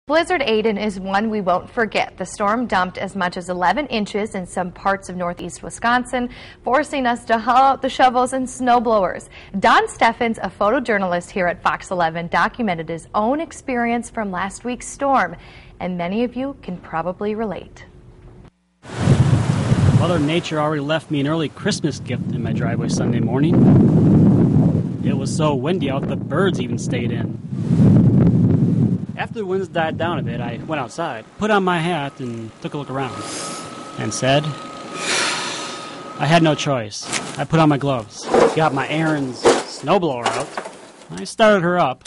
Blizzard Aiden is one we won't forget. The storm dumped as much as 11 inches in some parts of northeast Wisconsin, forcing us to haul out the shovels and snow blowers. Don Steffens, a photojournalist here at Fox 11, documented his own experience from last week's storm, and many of you can probably relate. Mother Nature already left me an early Christmas gift in my driveway Sunday morning. It was so windy out the birds even stayed in. After the winds died down a bit, I went outside, put on my hat, and took a look around, and said, I had no choice. I put on my gloves, got my Aaron's snowblower out, I started her up.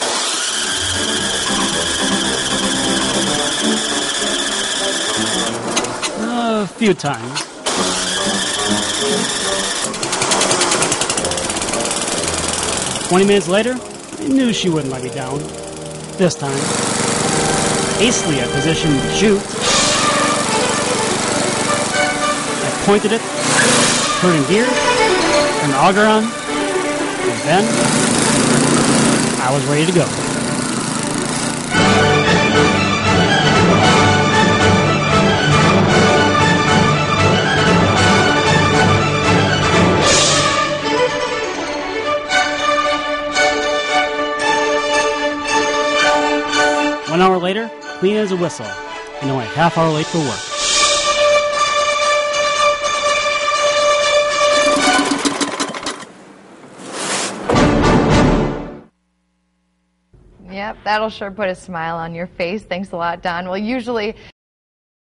A few times. About 20 minutes later, I knew she wouldn't let me down. This time. Hastily, I positioned the chute. I pointed it, put it in gear, turned the auger on, and then I was ready to go. One hour later, clean as a whistle, and only a half hour late for work. Yep, that'll sure put a smile on your face. Thanks a lot, Don. Well, usually